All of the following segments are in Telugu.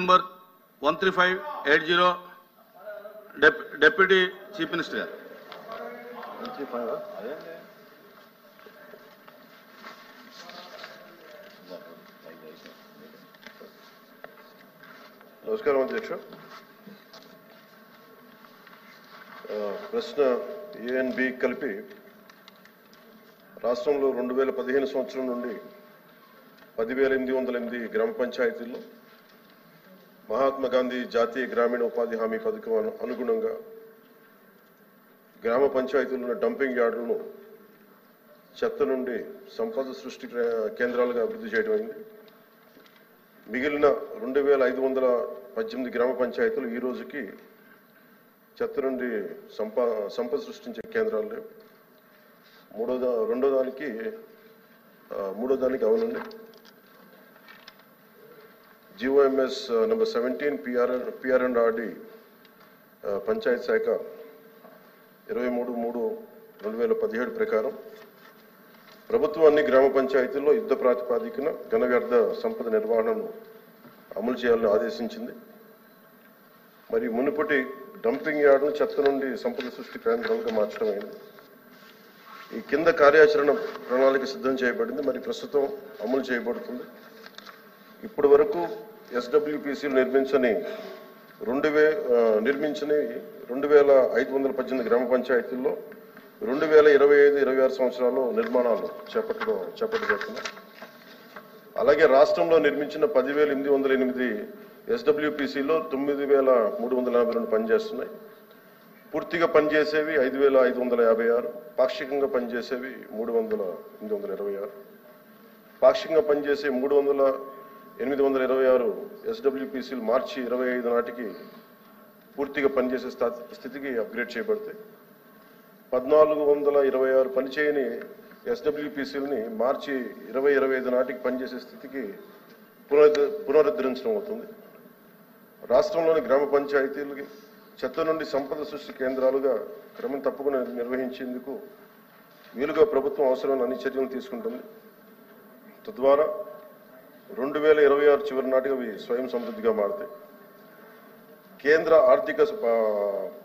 number 13580, Deputy Chief Minister. 135. నమస్కారం అధ్యక్ష. ప్రశ్న ఏ అండ్ బి కలిపి రాష్ట్రంలో 2015 సంవత్సరం నుండి 10,808 గ్రామ పంచాయతీల్లో మహాత్మా గాంధీ జాతీయ గ్రామీణ ఉపాధి హామీ పథకం అనుగుణంగా గ్రామ పంచాయతీల్లో డంపింగ్ యార్డులను చెత్త నుండి సంపద సృష్టి కేంద్రాలుగా అభివృద్ధి చేయడం అయింది. మిగిలిన 2,518 గ్రామ పంచాయతీలు ఈ రోజుకి చెత్త నుండి సంపద సృష్టించే కేంద్రాలు లేవు. మూడో దానికి అవునండి. GOMS నెంబర్ 17 PR&RD పంచాయత్ శాఖ 23/3/2017 ప్రకారం ప్రభుత్వం అన్ని గ్రామ పంచాయతీల్లో యుద్ధ ప్రాతిపదికన ఘన వ్యర్థ సంపద నిర్వహణను అమలు చేయాలని ఆదేశించింది. మరి మునుపటి డంపింగ్ యార్డును చెత్త నుండి సంపద సృష్టి కేంద్రాలుగా మార్చడం అయింది. ఈ కింద కార్యాచరణ ప్రణాళిక సిద్ధం చేయబడింది, మరి ప్రస్తుతం అమలు చేయబడుతుంది. ఇప్పటి వరకు SWPCలు నిర్మించని 2,518 గ్రామ పంచాయతీల్లో 2025-26 సంవత్సరాల్లో నిర్మాణాలు చేపట్టబడుతున్నాయి. అలాగే రాష్ట్రంలో నిర్మించిన 10,808 SWPCలో 9,342 పనిచేస్తున్నాయి. పూర్తిగా పనిచేసేవి 5,556, పాక్షికంగా పనిచేసేవి 3,826. పాక్షికంగా పనిచేసే 3,826 SWPCలు మార్చి 25 నాటికి పూర్తిగా పనిచేసే స్థితికి అప్గ్రేడ్ చేయబడతాయి. 1,426 పనిచేయని SWPCలని మార్చి 2025 నాటికి పనిచేసే స్థితికి పునరుద్ధరించడం అవుతుంది. రాష్ట్రంలోని గ్రామ పంచాయతీలకి చెత్త నుండి సంపద సృష్టి కేంద్రాలుగా క్రమం తప్పకుండా నిర్వహించేందుకు వీలుగా ప్రభుత్వం అవసరమైన అన్ని చర్యలు తీసుకుంటుంది. తద్వారా 2026 చివరి నాటికి అవి స్వయం సమృద్ధిగా మారుతాయి. కేంద్ర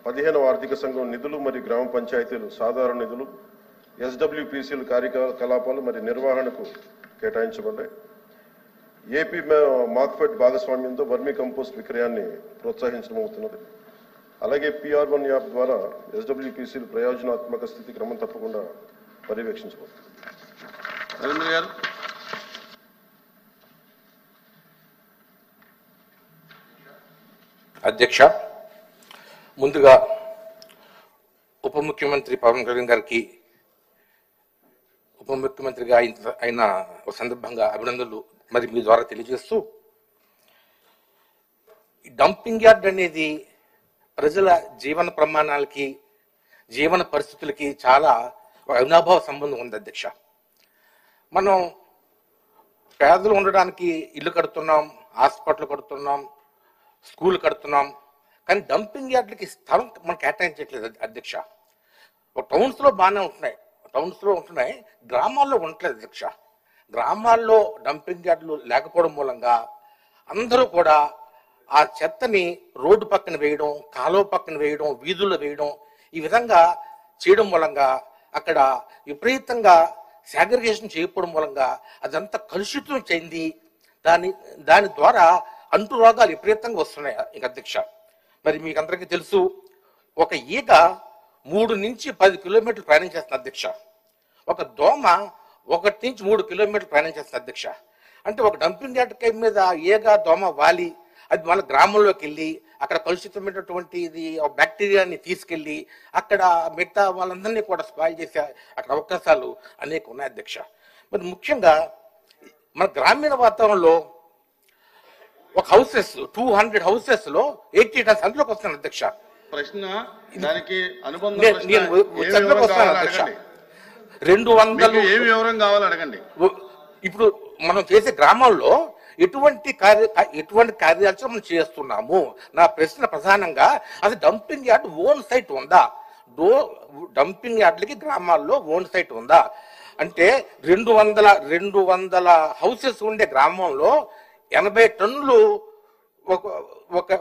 15వ ఆర్థిక సంఘం నిధులు మరియు గ్రామ పంచాయతీలు సాధారణ నిధులు SWPCల కార్యకలాపాలు మరియు నిర్వహణకు కేటాయించబడ్డాయి. ఏపీ మార్క్ఫెడ్ భాగస్వామ్యంతో వర్మీ కంపోస్ట్ విక్రయాన్ని ప్రోత్సహించడం అవుతున్నది. అలాగే PR1 యాప్ ద్వారా SWPCలు ప్రయోజనాత్మక స్థితి క్రమం తప్పకుండా పర్యవేక్షించబడుతుంది. అధ్యక్ష, ముందుగా ఉప ముఖ్యమంత్రి పవన్ కళ్యాణ్ గారికి ఉప ముఖ్యమంత్రిగా అయిన ఒక సందర్భంగా అభినందనలు మరి మీ ద్వారా తెలియజేస్తూ, డంపింగ్ యార్డ్ అనేది ప్రజల జీవన ప్రమాణాలకి జీవన పరిస్థితులకి చాలా అవినాభావ సంబంధం ఉంది అధ్యక్ష. మనం పేదలు ఉండడానికి ఇల్లు కడుతున్నాం, హాస్పిటల్ కడుతున్నాం, స్కూల్ కడుతున్నాం, కానీ డంపింగ్ యార్డ్లకి స్థలం మనం కేటాయించట్లేదు అధ్యక్ష. టౌన్స్లో బాగానే ఉంటున్నాయి, గ్రామాల్లో ఉండట్లేదు అధ్యక్ష. గ్రామాల్లో డంపింగ్ యార్డులు లేకపోవడం మూలంగా అందరూ కూడా ఆ చెత్తని రోడ్డు పక్కన వేయడం, కాలువ పక్కన వేయడం, వీధుల్లో వేయడం, ఈ విధంగా చేయడం మూలంగా అక్కడ విపరీతంగా సాగ్రిగేషన్ చేయకపోవడం మూలంగా అదంతా కలుషితం చెంది దాని ద్వారా అంటు రోగాలు విపరీతంగా వస్తున్నాయి అధ్యక్ష. మరి మీకు అందరికీ తెలుసు, ఒక ఈగ 3 నుంచి 10 కిలోమీటర్లు ప్రయాణం చేస్తుంది అధ్యక్ష. ఒక దోమ 1 నుంచి 3 కిలోమీటర్లు ప్రయాణం చేస్తుంది అధ్యక్ష. అంటే ఒక డంపింగ్ యార్డ్ మీద ఈగ దోమ వాలి అది మన గ్రామంలోకి వెళ్ళి అక్కడ కలుషితమైనటువంటి బ్యాక్టీరియాని తీసుకెళ్ళి అక్కడ మిగతా వాళ్ళందరినీ కూడా స్పాయిల్ చేసే అక్కడ అవకాశాలు అనేక ఉన్నాయి అధ్యక్ష. మరి ముఖ్యంగా మన గ్రామీణ వాతావరణంలో ఒక 200 హౌసెస్ లో 80 టన్స్ అందులోకి వస్తాను అధ్యక్ష. ప్రశ్న దానికి అనుబంధం 200 ఏ వివరం కావాలో అడగండి. ఇప్పుడు మనం చేసే గ్రామాల్లో ఎటువంటి కార్యాచరణ మనం చేస్తున్నాము. నా ప్రశ్న ప్రధానంగా అది డంపింగ్ యార్డ్ ఓన్ సైట్ ఉందా? డంపింగ్ యార్డ్లకి గ్రామాల్లో ఓన్ సైట్ ఉందా? అంటే 200 హౌసెస్ ఉండే గ్రామంలో 80 టన్నులు ఒక ఒక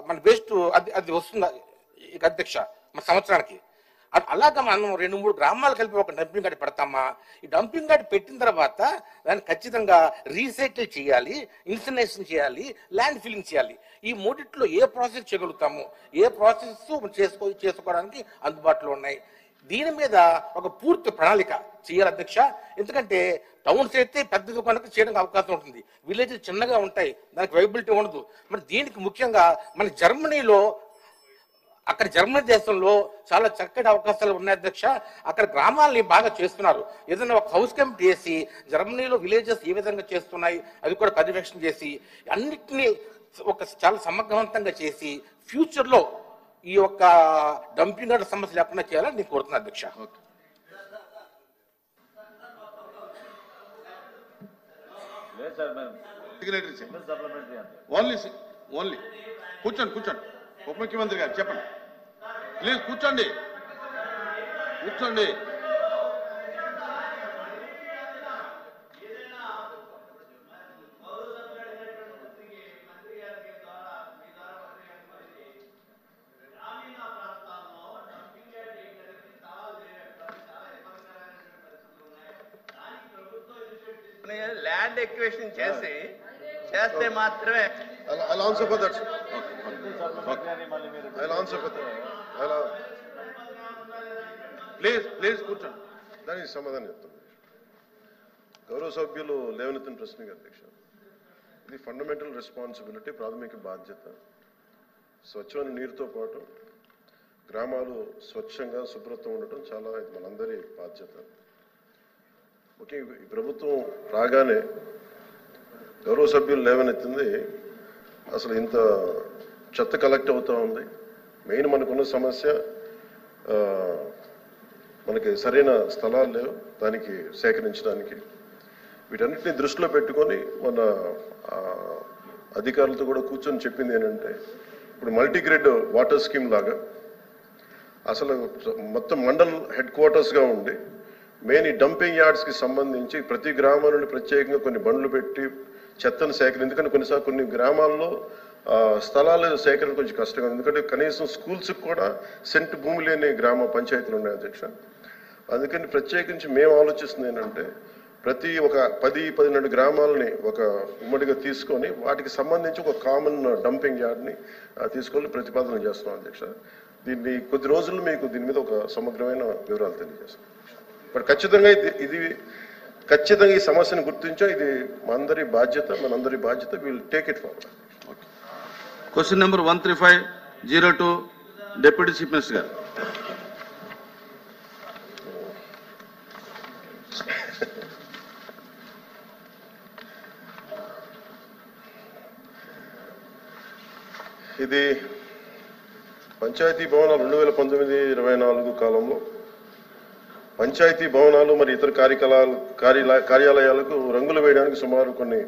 మన వేస్ట్ అది వస్తుంది ఇక అధ్యక్ష మన సంవత్సరానికి. అలాగా మనం 2-3 గ్రామాలు కలిపి ఒక డంపింగ్ యార్డ్ పెడతామా? ఈ డంపింగ్ యార్డ్ పెట్టిన తర్వాత దాన్ని ఖచ్చితంగా రీసైకిల్ చేయాలి, ఇన్సినరేషన్ చేయాలి, ల్యాండ్ ఫిల్లింగ్ చేయాలి. ఈ మూడిట్లో ఏ ప్రాసెస్ చేయగలుగుతాము, ఏ ప్రాసెస్ చేసుకోవడానికి అందుబాటులో ఉన్నాయి? దీని మీద ఒక పూర్తి ప్రణాళిక చేయాలి అధ్యక్ష. ఎందుకంటే టౌన్స్ అయితే పెద్దగా కనుక చేయడానికి అవకాశం ఉంటుంది, విలేజ్ చిన్నగా ఉంటాయి, దానికి వైబిలిటీ ఉండదు. మరి దీనికి ముఖ్యంగా మన జర్మనీలో, అక్కడ జర్మనీ దేశంలో చాలా చక్కటి అవకాశాలు ఉన్నాయి అధ్యక్ష. అక్కడ గ్రామాలని బాగా చేస్తున్నారు. ఏదైనా ఒక హౌస్ కమిటీ చేసి జర్మనీలో విలేజెస్ ఏ విధంగా చేస్తున్నాయి అది కూడా పర్యవేక్షణ చేసి అన్నిటినీ ఒక చాలా సమగ్రవంతంగా చేసి ఫ్యూచర్లో ఈ యొక్క డంపింగ్ యార్డ్ సమస్య లేకుండా చేయాలని నేను కోరుతున్నాను అధ్యక్ష. ఓన్లీ కూర్చోండి. ఉప ముఖ్యమంత్రి గారు చెప్పండి ప్లీజ్. కూర్చోండి. ల్యాండ్ ఎక్వేషన్ చేస్తే మాత్రమే. I'll answer for that. I'll answer for that. Please కూర్చోండి. దానికి సమాధానం చెప్తాను. గౌరవ సభ్యులు లేవనెత్తిన ప్రశ్నకి అధ్యక్ష, ఇది ఫండమెంటల్ రెస్పాన్సిబిలిటీ, ప్రాథమిక బాధ్యత. స్వచ్ఛమైన నీరుతో పాటు గ్రామాలు స్వచ్ఛంగా శుభ్రత ఉండటం చాలా ఇది మనందరి బాధ్యత. ముఖ్యంగా ఈ ప్రభుత్వం రాగానే గౌరవ సభ్యులు లేవనెత్తింది, అసలు ఇంత చెత్త కలెక్ట్ అవుతూ ఉంది. మెయిన్ మనకున్న సమస్య మనకి సరైన స్థలాలు లేవు దానికి సేకరించడానికి. వీటన్నిటిని దృష్టిలో పెట్టుకొని మన అధికారులతో కూడా కూర్చొని చెప్పింది ఏంటంటే, ఇప్పుడు మల్టీగ్రేడ్ వాటర్ స్కీమ్ లాగా అసలు మొత్తం మండల్ హెడ్ క్వార్టర్స్గా ఉండి మెయిన్ ఈ డంపింగ్ యార్డ్స్కి సంబంధించి ప్రతి గ్రామం నుండి ప్రత్యేకంగా కొన్ని బండ్లు పెట్టి చెత్తను సేకరణ. ఎందుకంటే కొన్నిసార్లు కొన్ని గ్రామాల్లో స్థలాల సేకరణ కొంచెం కష్టంగా ఉంది. ఎందుకంటే కనీసం స్కూల్స్కి కూడా సెంట్ భూమి లేని గ్రామ పంచాయతీలు ఉన్నాయి అధ్యక్ష. అందుకని ప్రత్యేకించి మేము ఆలోచిస్తుంది ఏంటంటే, ప్రతి ఒక 10-12 గ్రామాలని ఒక ఉమ్మడిగా తీసుకొని వాటికి సంబంధించి ఒక కామన్ డంపింగ్ యార్డ్ని తీసుకొని ప్రతిపాదన చేస్తున్నాం అధ్యక్ష. దీన్ని కొద్ది రోజుల్లో మీకు దీని మీద ఒక సమగ్రమైన వివరాలు తెలియజేస్తాం. బట్ ఖచ్చితంగా ఖచ్చితంగా ఈ సమస్యను గుర్తించాం. ఇది మనందరి బాధ్యత. Will take it forward. Question number 13502 deputy chief minister గారు. ఇది పంచాయతీ భవనాలు 2019-24 కాలంలో పంచాయతీ భవనాలు మరి ఇతర కార్యాలయాలకు రంగులు వేయడానికి సుమారు కొన్ని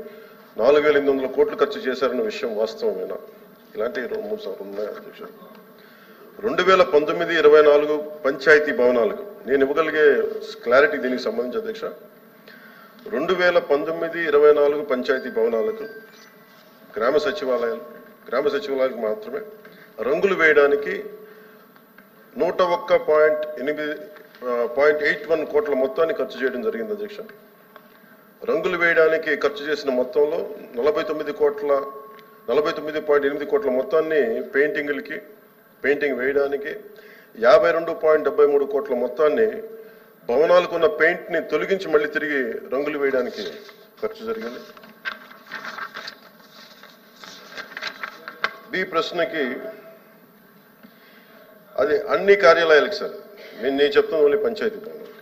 4,800 కోట్లు ఖర్చు చేశారన్న విషయం వాస్తవమేనా? ఇలాంటి 2-3 సంవత్సరాలు ఉన్నాయి అధ్యక్ష. 2019-24 పంచాయతీ భవనాలకు నేను ఇవ్వగలిగే క్లారిటీ దీనికి సంబంధించి అధ్యక్ష, 2019-24 పంచాయతీ భవనాలకు గ్రామ సచివాలయాలకు మాత్రమే రంగులు వేయడానికి 101.81 కోట్ల మొత్తాన్ని ఖర్చు చేయడం జరిగింది అధ్యక్ష. రంగులు వేయడానికి ఖర్చు చేసిన మొత్తంలో 49.8 కోట్ల మొత్తాన్ని పెయింటింగ్ వేయడానికి, 52.73 కోట్ల మొత్తాన్ని భవనాలకు ఉన్న పెయింట్ని తొలగించి మళ్ళీ తిరిగి రంగులు వేయడానికి ఖర్చు జరిగింది. బి ప్రశ్నకి అది అన్ని కార్యాలయాలకు సార్, నేను చెప్తాను ఓన్లీ పంచాయతీ భవనాలకు.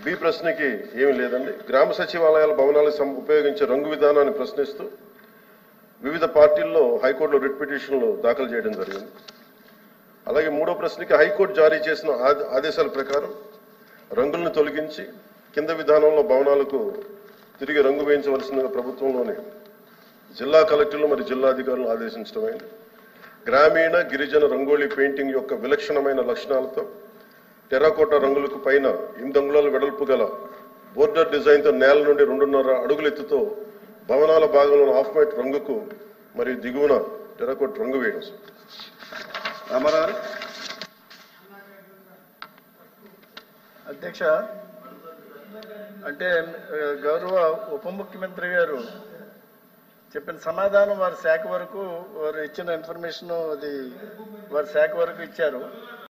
బి ప్రశ్నకి ఏమీ లేదండి. గ్రామ సచివాలయాల భవనాలకు ఉపయోగించే రంగు విధానాన్ని ప్రశ్నిస్తూ వివిధ పార్టీల్లో హైకోర్టులో రిట్ పిటిషన్లు దాఖలు చేయడం జరిగింది. అలాగే మూడో ప్రశ్నకి హైకోర్టు జారీ చేసిన ఆదేశాల ప్రకారం రంగులను తొలగించి కింద విధానంలో భవనాలకు తిరిగి రంగు వేయించవలసిందిగా ప్రభుత్వంలోని జిల్లా కలెక్టర్లు మరియు జిల్లాధికారులను ఆదేశించడమైంది. గ్రామీణ గిరిజన రంగోళీ పెయింటింగ్ యొక్క విలక్షణమైన లక్షణాలతో టెర్రాకోటా రంగులకు పైన 8 అంగుళాల వెడల్పు గల బోర్డర్ డిజైన్తో నేల నుండి 2.5 అడుగుల ఎత్తుతో భవనాల భాగంలో ఆఫ్ వైట్ రంగుకు మరియు దిగువన టెరకోట్ రంగు వేయడం సార్. రామారావు గారు. అధ్యక్ష, అంటే గౌరవ ఉప ముఖ్యమంత్రి గారు చెప్పిన సమాధానం వారి శాఖ వరకు, వారు ఇచ్చిన ఇన్ఫర్మేషన్ అది వారి శాఖ వరకు ఇచ్చారు.